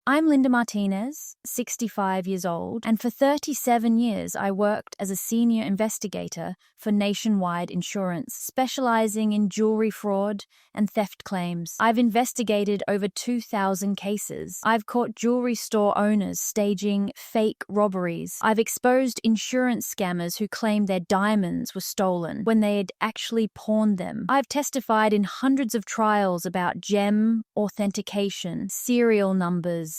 I'm Linda Martinez, 65 years old, and for 37 years I worked as a senior investigator for Nationwide Insurance, specializing in jewelry fraud and theft claims. I've investigated over 2,000 cases. I've caught jewelry store owners staging fake robberies. I've exposed insurance scammers who claimed their diamonds were stolen when they had actually pawned them. I've testified in hundreds of trials about gem authentication, serial numbers,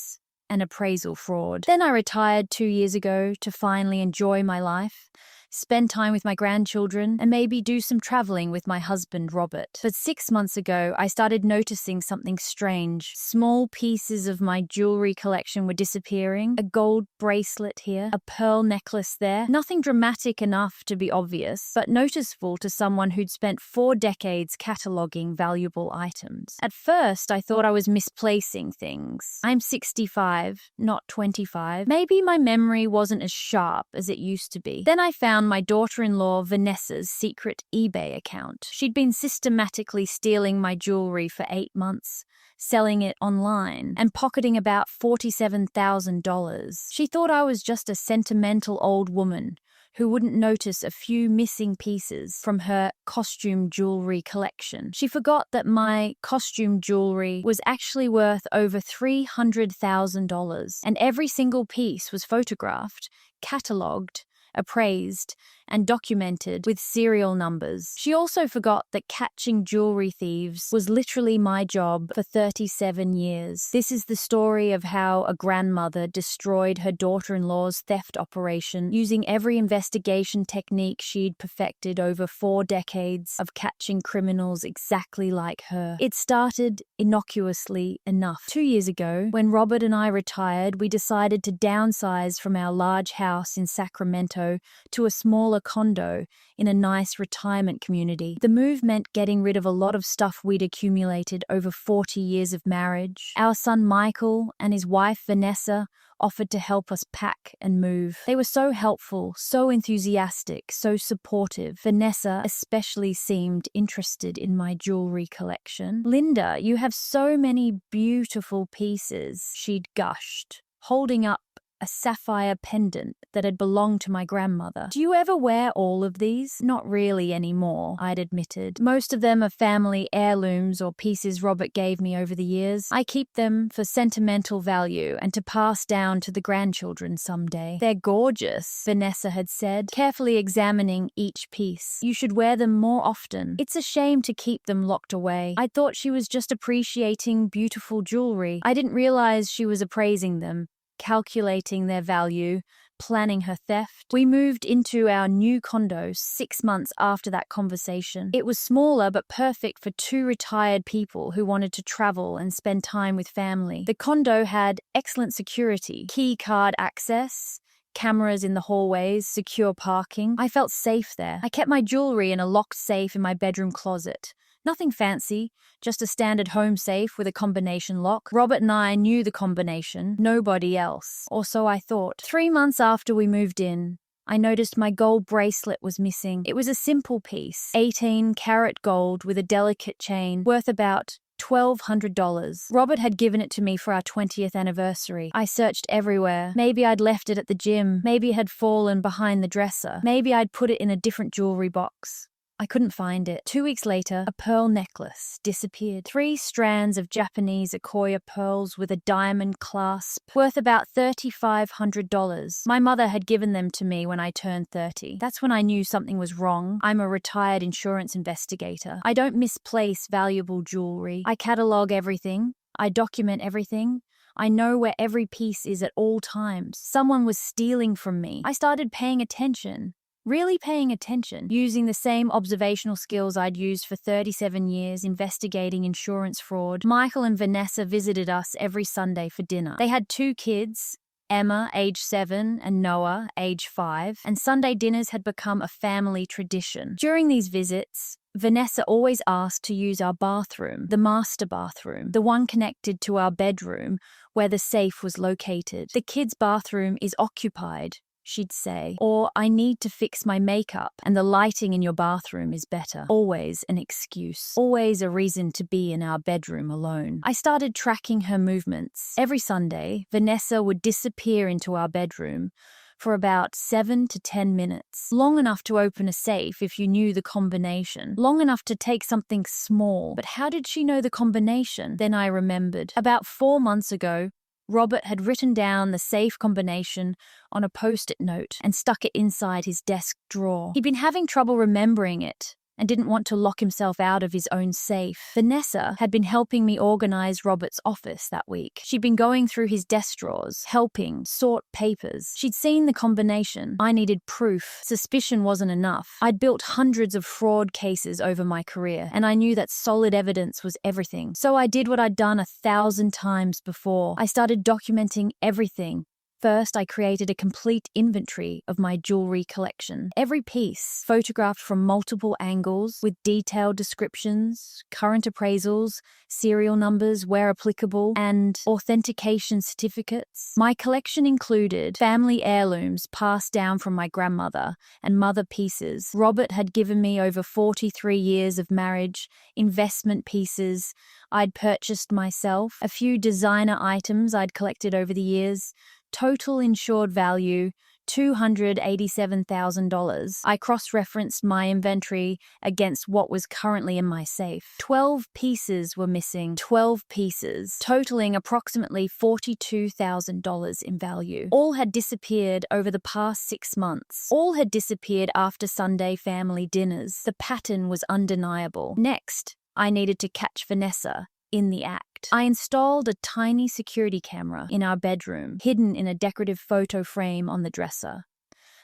and appraisal fraud. Then I retired 2 years ago to finally enjoy my life, spend time with my grandchildren, and maybe do some traveling with my husband, Robert. But 6 months ago, I started noticing something strange. Small pieces of my jewelry collection were disappearing. A gold bracelet here, a pearl necklace there. Nothing dramatic enough to be obvious, but noticeable to someone who'd spent 4 decades cataloging valuable items. At first, I thought I was misplacing things. I'm 65, not 25. Maybe my memory wasn't as sharp as it used to be. Then I found my daughter-in-law Vanessa's secret eBay account. She'd been systematically stealing my jewelry for 8 months, selling it online, and pocketing about $47,000. She thought I was just a sentimental old woman who wouldn't notice a few missing pieces from her costume jewelry collection. She forgot that my costume jewelry was actually worth over $300,000, and every single piece was photographed, catalogued, appraised, and documented with serial numbers. She also forgot that catching jewelry thieves was literally my job for 37 years. This is the story of how a grandmother destroyed her daughter-in-law's theft operation using every investigation technique she'd perfected over 4 decades of catching criminals exactly like her. It started innocuously enough. 2 years ago, when Robert and I retired, we decided to downsize from our large house in Sacramento to a smaller condo in a nice retirement community. The move meant getting rid of a lot of stuff we'd accumulated over 40 years of marriage. Our son Michael and his wife Vanessa offered to help us pack and move. They were so helpful, so enthusiastic, so supportive. Vanessa especially seemed interested in my jewelry collection. "Linda, you have so many beautiful pieces," she'd gushed, holding up a sapphire pendant that had belonged to my grandmother. "Do you ever wear all of these?" "Not really anymore," I'd admitted. "Most of them are family heirlooms or pieces Robert gave me over the years. I keep them for sentimental value and to pass down to the grandchildren someday." "They're gorgeous," Vanessa had said, carefully examining each piece. "You should wear them more often. It's a shame to keep them locked away." I thought she was just appreciating beautiful jewelry. I didn't realize she was appraising them, calculating their value, planning her theft. We moved into our new condo 6 months after that conversation. It was smaller but perfect for 2 retired people who wanted to travel and spend time with family. The condo had excellent security, key card access, cameras in the hallways, secure parking. I felt safe there. I kept my jewelry in a locked safe in my bedroom closet. Nothing fancy, just a standard home safe with a combination lock. Robert and I knew the combination, nobody else. Or so I thought. 3 months after we moved in, I noticed my gold bracelet was missing. It was a simple piece, 18-karat gold with a delicate chain, worth about $1,200. Robert had given it to me for our 20th anniversary. I searched everywhere. Maybe I'd left it at the gym. Maybe it had fallen behind the dresser. Maybe I'd put it in a different jewelry box. I couldn't find it. 2 weeks later, a pearl necklace disappeared. 3 strands of Japanese Akoya pearls with a diamond clasp, worth about $3,500. My mother had given them to me when I turned 30. That's when I knew something was wrong. I'm a retired insurance investigator. I don't misplace valuable jewelry. I catalog everything. I document everything. I know where every piece is at all times. Someone was stealing from me. I started paying attention. Really paying attention, using the same observational skills I'd used for 37 years investigating insurance fraud. Michael and Vanessa visited us every Sunday for dinner. They had 2 kids, Emma, age 7, and Noah, age 5, and Sunday dinners had become a family tradition. During these visits, Vanessa always asked to use our bathroom, the master bathroom, the one connected to our bedroom where the safe was located. "The kids' bathroom is occupied," she'd say. Or, I need to fix my makeup and the lighting in your bathroom is better. Always an excuse. Always a reason to be in our bedroom alone. I started tracking her movements. Every Sunday, Vanessa would disappear into our bedroom for about 7 to 10 minutes. Long enough to open a safe if you knew the combination. Long enough to take something small. But how did she know the combination? Then I remembered. About 4 months ago, Robert had written down the safe combination on a post-it note and stuck it inside his desk drawer. He'd been having trouble remembering it and didn't want to lock himself out of his own safe. Vanessa had been helping me organize Robert's office that week. She'd been going through his desk drawers, helping sort papers. She'd seen the combination. I needed proof. Suspicion wasn't enough. I'd built hundreds of fraud cases over my career, and I knew that solid evidence was everything. So I did what I'd done 1,000 times before. I started documenting everything. First, I created a complete inventory of my jewelry collection. Every piece, photographed from multiple angles, with detailed descriptions, current appraisals, serial numbers where applicable, and authentication certificates. My collection included family heirlooms passed down from my grandmother and mother pieces Robert had given me over 43 years of marriage, investment pieces I'd purchased myself, a few designer items I'd collected over the years. Total insured value, $287,000. I cross-referenced my inventory against what was currently in my safe. 12 pieces were missing. 12 pieces, totaling approximately $42,000 in value. All had disappeared over the past 6 months. All had disappeared after Sunday family dinners. The pattern was undeniable. Next, I needed to catch Vanessa in the act. I installed a tiny security camera in our bedroom, hidden in a decorative photo frame on the dresser.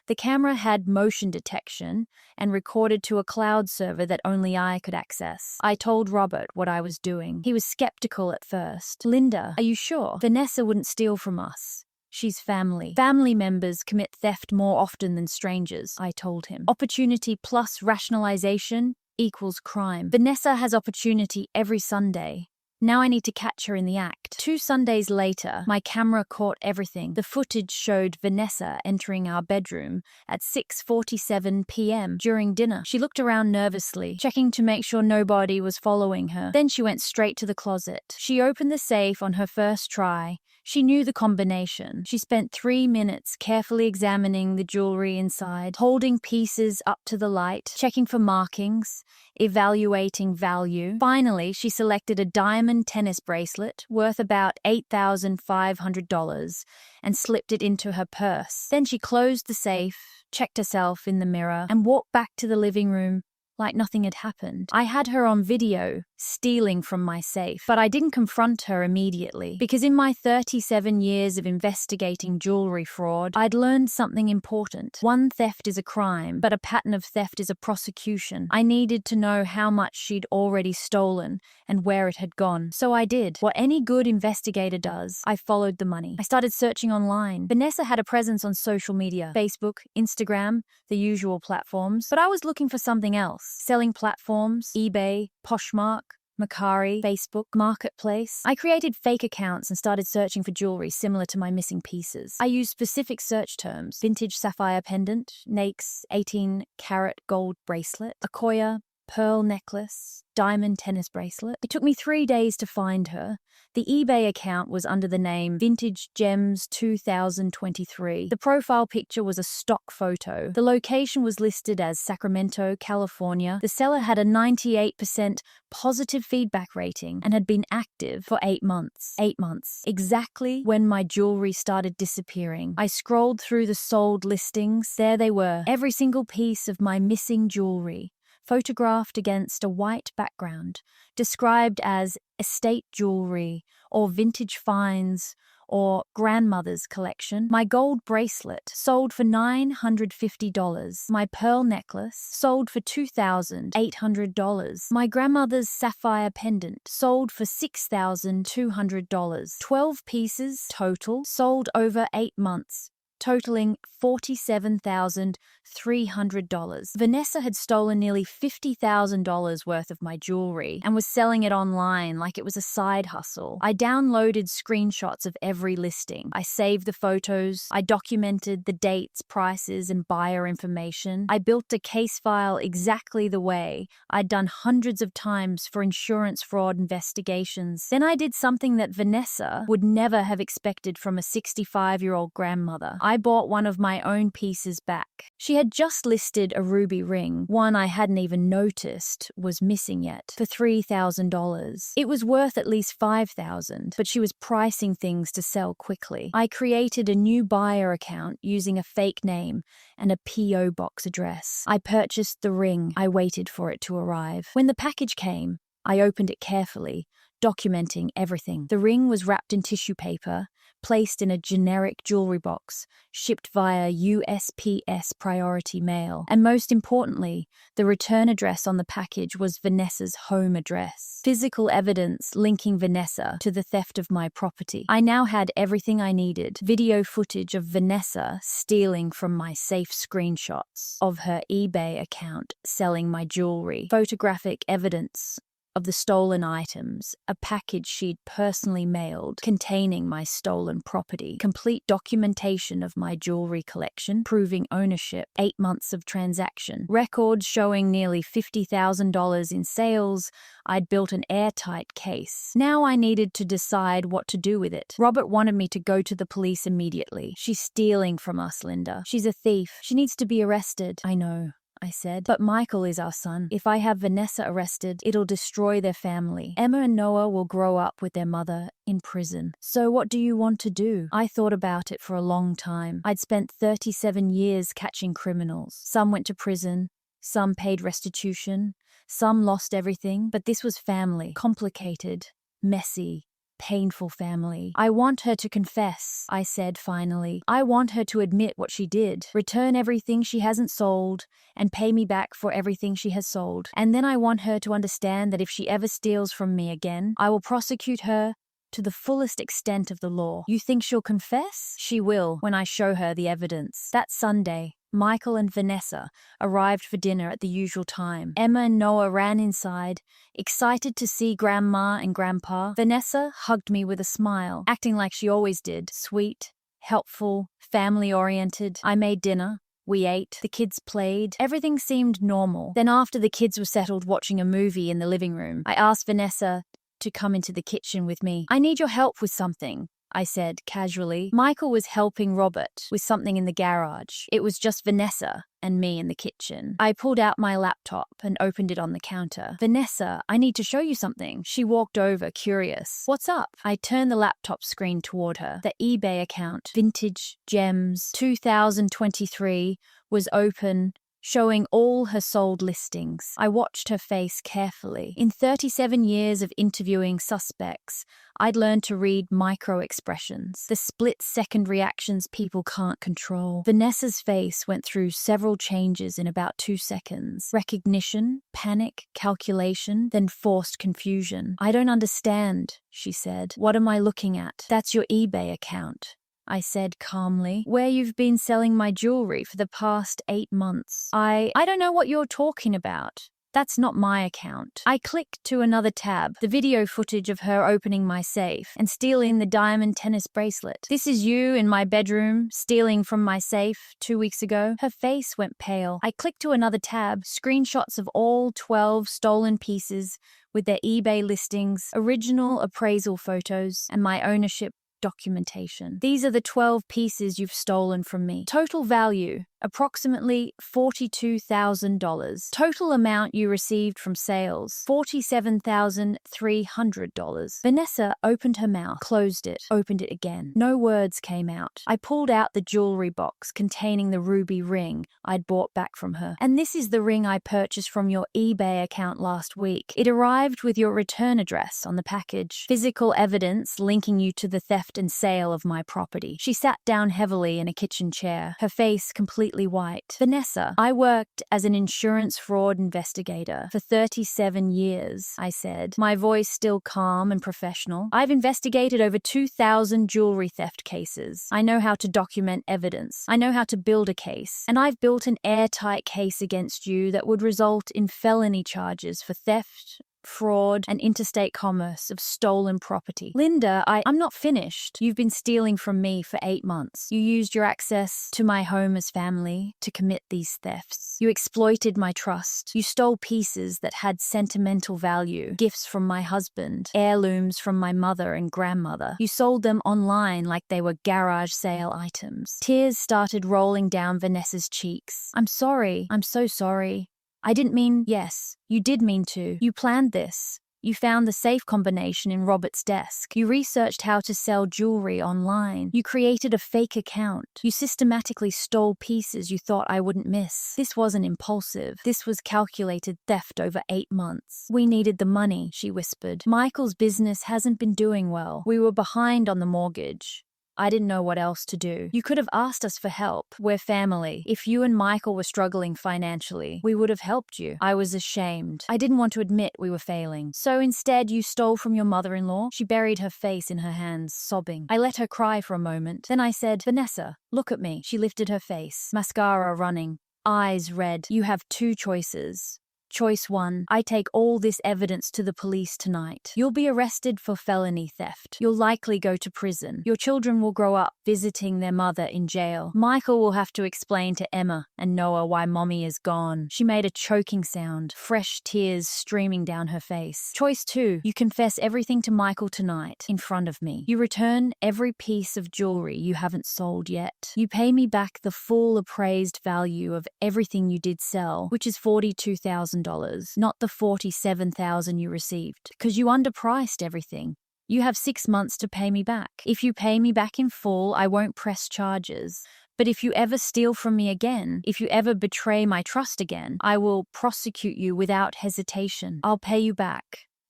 The camera had motion detection and recorded to a cloud server that only I could access. I told Robert what I was doing. He was skeptical at first. "Linda, are you sure? Vanessa wouldn't steal from us. She's family. Family members commit theft more often than strangers," I told him. Opportunity plus rationalization equals crime. Vanessa has opportunity every Sunday. Now I need to catch her in the act. 2 Sundays later, my camera caught everything. The footage showed Vanessa entering our bedroom at 6:47 p.m. during dinner. She looked around nervously, checking to make sure nobody was following her. Then she went straight to the closet. She opened the safe on her first try. She knew the combination. She spent 3 minutes carefully examining the jewelry inside, holding pieces up to the light, checking for markings, evaluating value. Finally, she selected a diamond tennis bracelet worth about $8,500 and slipped it into her purse. Then she closed the safe, checked herself in the mirror, and walked back to the living room like nothing had happened. I had her on video, stealing from my safe, but I didn't confront her immediately, because in my 37 years of investigating jewelry fraud, I'd learned something important. One theft is a crime, but a pattern of theft is a prosecution. I needed to know how much she'd already stolen and where it had gone. So I did what any good investigator does. I followed the money. I started searching online. Vanessa had a presence on social media, Facebook, Instagram, the usual platforms, but I was looking for something else. Selling platforms, eBay, Poshmark, Mercari, Facebook, Marketplace. I created fake accounts and started searching for jewelry similar to my missing pieces. I used specific search terms: vintage sapphire pendant, Nake's 18-karat gold bracelet, Akoya pearl necklace, diamond tennis bracelet. It took me 3 days to find her. The eBay account was under the name Vintage Gems 2023. The profile picture was a stock photo. The location was listed as Sacramento, California. The seller had a 98% positive feedback rating and had been active for 8 months. 8 months. Exactly when my jewelry started disappearing. I scrolled through the sold listings. There they were. Every single piece of my missing jewelry, photographed against a white background, described as estate jewelry or vintage finds or grandmother's collection. My gold bracelet sold for $950. My pearl necklace sold for $2,800. My grandmother's sapphire pendant sold for $6,200. 12 pieces total, sold over 8 months. totaling $47,300. Vanessa had stolen nearly $50,000 worth of my jewelry and was selling it online like it was a side hustle. I downloaded screenshots of every listing. I saved the photos. I documented the dates, prices, and buyer information. I built a case file exactly the way I'd done hundreds of times for insurance fraud investigations. Then I did something that Vanessa would never have expected from a 65-year-old grandmother. I bought one of my own pieces back. She had just listed a ruby ring, one I hadn't even noticed was missing yet, for $3,000. It was worth at least $5,000, but she was pricing things to sell quickly. I created a new buyer account using a fake name and a P.O. box address. I purchased the ring. I waited for it to arrive. When the package came, I opened it carefully, documenting everything. The ring was wrapped in tissue paper, placed in a generic jewelry box, shipped via USPS priority mail. And most importantly, the return address on the package was Vanessa's home address. Physical evidence linking Vanessa to the theft of my property. I now had everything I needed. Video footage of Vanessa stealing from my safe, screenshots of her eBay account selling my jewelry, photographic evidence of the stolen items, a package she'd personally mailed containing my stolen property, complete documentation of my jewelry collection, proving ownership, 8 months of transaction, records showing nearly $50,000 in sales. I'd built an airtight case. Now I needed to decide what to do with it. Robert wanted me to go to the police immediately. She's stealing from us, Linda. She's a thief. She needs to be arrested. I know, I said. But Michael is our son. If I have Vanessa arrested, it'll destroy their family. Emma and Noah will grow up with their mother in prison. So what do you want to do? I thought about it for a long time. I'd spent 37 years catching criminals. Some went to prison. Some paid restitution. Some lost everything. But this was family. Complicated. Messy. Painful family. I want her to confess, I said finally. I want her to admit what she did, return everything she hasn't sold, and pay me back for everything she has sold. And then I want her to understand that if she ever steals from me again, I will prosecute her to the fullest extent of the law. You think she'll confess? She will, when I show her the evidence. That Sunday, Michael and Vanessa arrived for dinner at the usual time. Emma and Noah ran inside, excited to see Grandma and Grandpa. Vanessa hugged me with a smile, acting like she always did. Sweet, helpful, family-oriented. I made dinner. We ate. The kids played. Everything seemed normal. Then after the kids were settled watching a movie in the living room, I asked Vanessa to come into the kitchen with me. I need your help with something, I said casually. Michael was helping Robert with something in the garage. It was just Vanessa and me in the kitchen. I pulled out my laptop and opened it on the counter. Vanessa, I need to show you something. She walked over, curious. What's up? I turned the laptop screen toward her. The eBay account, Vintage Gems 2023, was open, showing all her sold listings. I watched her face carefully. In 37 years of interviewing suspects, I'd learned to read micro-expressions, the split-second reactions people can't control. Vanessa's face went through several changes in about 2 seconds. Recognition, panic, calculation, then forced confusion. I don't understand, she said. What am I looking at? That's your eBay account, I said calmly, where you've been selling my jewelry for the past 8 months. I don't know what you're talking about. That's not my account. I clicked to another tab, the video footage of her opening my safe and stealing the diamond tennis bracelet. This is you in my bedroom, stealing from my safe 2 weeks ago. Her face went pale. I clicked to another tab, screenshots of all 12 stolen pieces with their eBay listings, original appraisal photos, and my ownership documentation. These are the 12 pieces you've stolen from me. Total value, approximately $42,000. Total amount you received from sales, $47,300. Vanessa opened her mouth, closed it, opened it again. No words came out. I pulled out the jewelry box containing the ruby ring I'd bought back from her. And this is the ring I purchased from your eBay account last week. It arrived with your return address on the package. Physical evidence linking you to the theft theft and sale of my property. She sat down heavily in a kitchen chair, her face completely white. Vanessa, I worked as an insurance fraud investigator for 37 years, I said, my voice still calm and professional. I've investigated over 2,000 jewelry theft cases. I know how to document evidence. I know how to build a case. And I've built an airtight case against you that would result in felony charges for theft, fraud, and interstate commerce of stolen property. Linda, I'm not finished. You've been stealing from me for 8 months. You used your access to my home as family to commit these thefts. You exploited my trust. You stole pieces that had sentimental value, gifts from my husband, heirlooms from my mother and grandmother. You sold them online like they were garage sale items. Tears started rolling down Vanessa's cheeks. I'm sorry. I'm so sorry. I didn't mean, yes, you did mean to. You planned this. You found the safe combination in Robert's desk. You researched how to sell jewelry online. You created a fake account. You systematically stole pieces you thought I wouldn't miss. This wasn't impulsive. This was calculated theft over 8 months. We needed the money, she whispered. Michael's business hasn't been doing well. We were behind on the mortgage. I didn't know what else to do. You could have asked us for help. We're family. If you and Michael were struggling financially, we would have helped you. I was ashamed. I didn't want to admit we were failing. So instead, you stole from your mother-in-law? She buried her face in her hands, sobbing. I let her cry for a moment. Then I said, Vanessa, look at me. She lifted her face, mascara running, eyes red. You have 2 choices. Choice 1, I take all this evidence to the police tonight. You'll be arrested for felony theft. You'll likely go to prison. Your children will grow up visiting their mother in jail. Michael will have to explain to Emma and Noah why mommy is gone. She made a choking sound, fresh tears streaming down her face. Choice 2, you confess everything to Michael tonight, in front of me. You return every piece of jewelry you haven't sold yet. You pay me back the full appraised value of everything you did sell, which is $42,000. Not the $47,000 you received, because you underpriced everything. You have 6 months to pay me back. If you pay me back in full, I won't press charges. But if you ever steal from me again, if you ever betray my trust again, I will prosecute you without hesitation. I'll pay you back,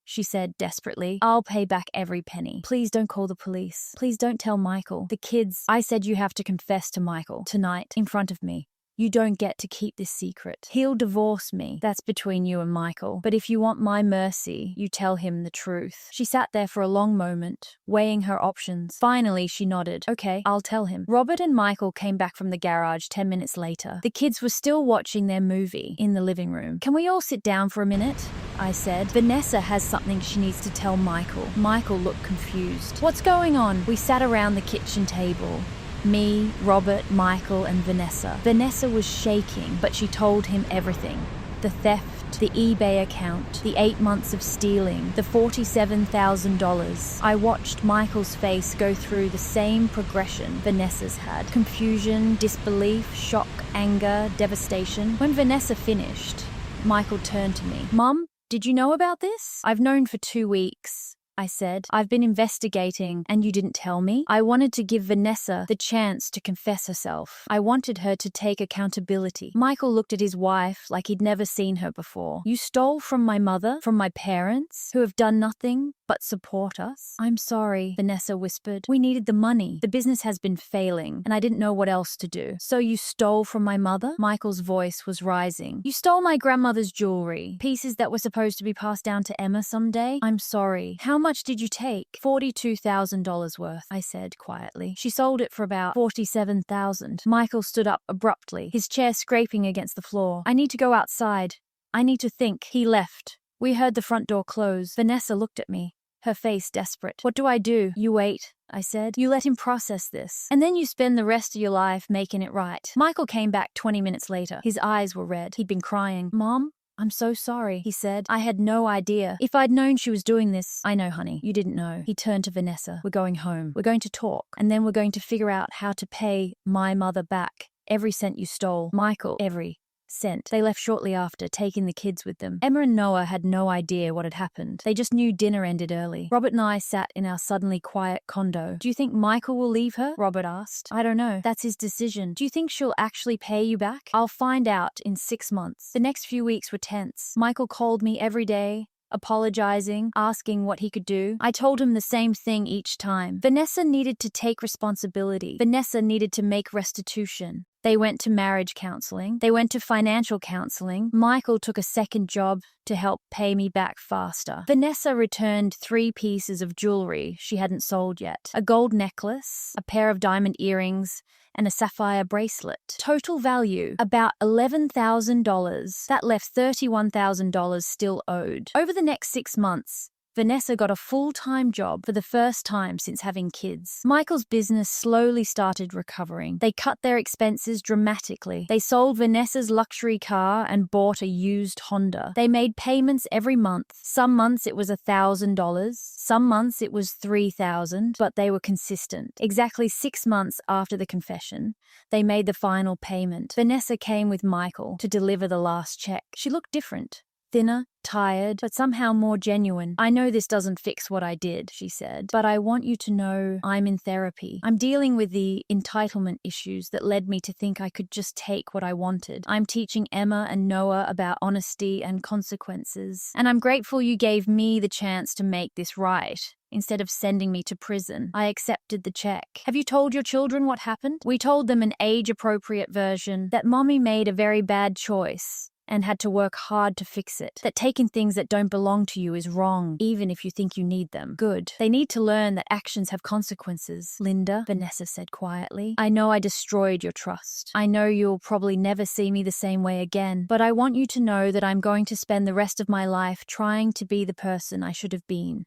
she said desperately. I'll pay back every penny. Please don't call the police. Please don't tell Michael. The kids, I said you have to confess to Michael tonight in front of me. You don't get to keep this secret. He'll divorce me. That's between you and Michael. But if you want my mercy, you tell him the truth. She sat there for a long moment, weighing her options. Finally, she nodded. Okay, I'll tell him. Robert and Michael came back from the garage 10 minutes later. The kids were still watching their movie in the living room. Can we all sit down for a minute? I said. Vanessa has something she needs to tell Michael. Michael looked confused. What's going on? We sat around the kitchen table. Me, Robert, Michael, and Vanessa. Vanessa was shaking, but she told him everything. The theft, the eBay account, the 8 months of stealing, the $47,000. I watched Michael's face go through the same progression Vanessa's had. Confusion, disbelief, shock, anger, devastation. When Vanessa finished, Michael turned to me. Mum, did you know about this? I've known for 2 weeks. I said. I've been investigating, and you didn't tell me? I wanted to give Vanessa the chance to confess herself. I wanted her to take accountability. Michael looked at his wife like he'd never seen her before. You stole from my mother, from my parents, who have done nothing but support us? I'm sorry, Vanessa whispered. We needed the money. The business has been failing, and I didn't know what else to do. So you stole from my mother? Michael's voice was rising. You stole my grandmother's jewelry, pieces that were supposed to be passed down to Emma someday? I'm sorry. How much did you take? $42,000 worth, I said quietly. She sold it for about $47,000. Michael stood up abruptly, his chair scraping against the floor. I need to go outside. I need to think. He left. We heard the front door close. Vanessa looked at me, her face desperate. What do I do? You wait, I said. You let him process this, and then you spend the rest of your life making it right. Michael came back 20 minutes later. His eyes were red. He'd been crying. Mom? I'm so sorry, he said. I had no idea. If I'd known she was doing this... I know, honey. You didn't know. He turned to Vanessa. We're going home. We're going to talk. And then we're going to figure out how to pay my mother back. Every cent you stole. Michael, every cent. They left shortly after, taking the kids with them. Emma and Noah had no idea what had happened. They just knew dinner ended early. Robert and I sat in our suddenly quiet condo. Do you think Michael will leave her? Robert asked. I don't know. That's his decision. Do you think she'll actually pay you back? I'll find out in 6 months. The next few weeks were tense. Michael called me every day, apologizing, asking what he could do. I told him the same thing each time. Vanessa needed to take responsibility. Vanessa needed to make restitution. They went to marriage counseling. They went to financial counseling. Michael took a second job to help pay me back faster. Vanessa returned 3 pieces of jewelry she hadn't sold yet. A gold necklace, a pair of diamond earrings, and a sapphire bracelet. Total value, about $11,000. That left $31,000 still owed. Over the next 6 months, Vanessa got a full-time job for the first time since having kids. Michael's business slowly started recovering. They cut their expenses dramatically. They sold Vanessa's luxury car and bought a used Honda. They made payments every month. Some months it was $1,000. Some months it was $3,000, but they were consistent. Exactly 6 months after the confession, they made the final payment. Vanessa came with Michael to deliver the last check. She looked different. Thinner, tired, but somehow more genuine. I know this doesn't fix what I did, she said, but I want you to know I'm in therapy. I'm dealing with the entitlement issues that led me to think I could just take what I wanted. I'm teaching Emma and Noah about honesty and consequences. And I'm grateful you gave me the chance to make this right. Instead of sending me to prison, I accepted the check. Have you told your children what happened? We told them an age-appropriate version, that Mommy made a very bad choice and had to work hard to fix it. That taking things that don't belong to you is wrong, even if you think you need them. Good. They need to learn that actions have consequences. Linda, Vanessa said quietly, I know I destroyed your trust. I know you'll probably never see me the same way again, but I want you to know that I'm going to spend the rest of my life trying to be the person I should have been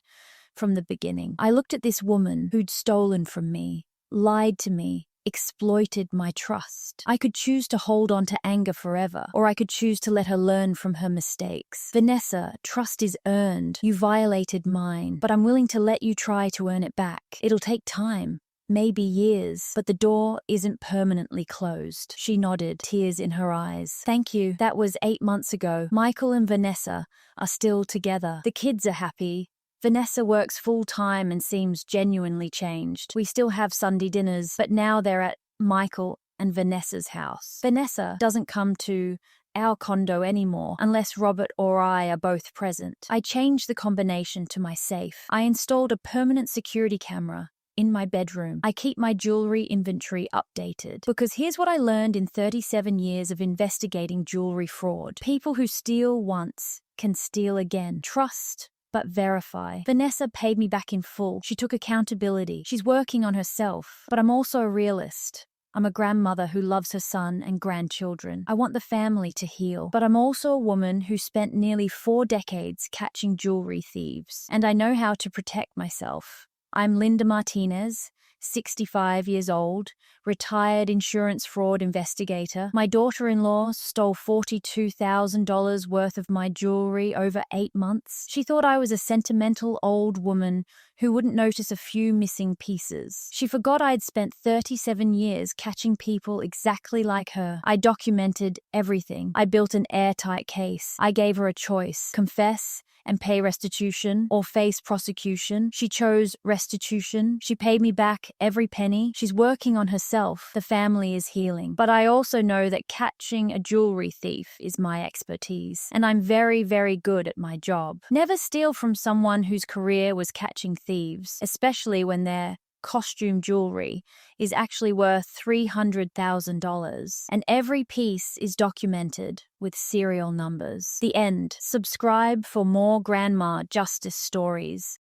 from the beginning. I looked at this woman who'd stolen from me, lied to me, exploited my trust. I could choose to hold on to anger forever, or I could choose to let her learn from her mistakes. Vanessa, trust is earned. You violated mine, but I'm willing to let you try to earn it back. It'll take time. Maybe years, but the door isn't permanently closed. She nodded, tears in her eyes. Thank you. That was 8 months ago. Michael and Vanessa are still together. The kids are happy. Vanessa works full-time and seems genuinely changed. We still have Sunday dinners, but now they're at Michael and Vanessa's house. Vanessa doesn't come to our condo anymore unless Robert or I are both present. I changed the combination to my safe. I installed a permanent security camera in my bedroom. I keep my jewelry inventory updated. Because here's what I learned in 37 years of investigating jewelry fraud. People who steal once can steal again. Trust, but verify. Vanessa paid me back in full. She took accountability. She's working on herself. But I'm also a realist. I'm a grandmother who loves her son and grandchildren. I want the family to heal. But I'm also a woman who spent nearly 4 decades catching jewelry thieves. And I know how to protect myself. I'm Linda Martinez, 65 years old, retired insurance fraud investigator. My daughter-in-law stole $42,000 worth of my jewelry over 8 months. She thought I was a sentimental old woman who wouldn't notice a few missing pieces. She forgot I'd spent 37 years catching people exactly like her. I documented everything. I built an airtight case. I gave her a choice: confess and pay restitution, or face prosecution. She chose restitution. She paid me back every penny. She's working on herself. The family is healing. But I also know that catching a jewelry thief is my expertise, and I'm very, very good at my job. Never steal from someone whose career was catching thieves, especially when their costume jewelry is actually worth $300,000, and every piece is documented with serial numbers. The end. Subscribe for more grandma justice stories.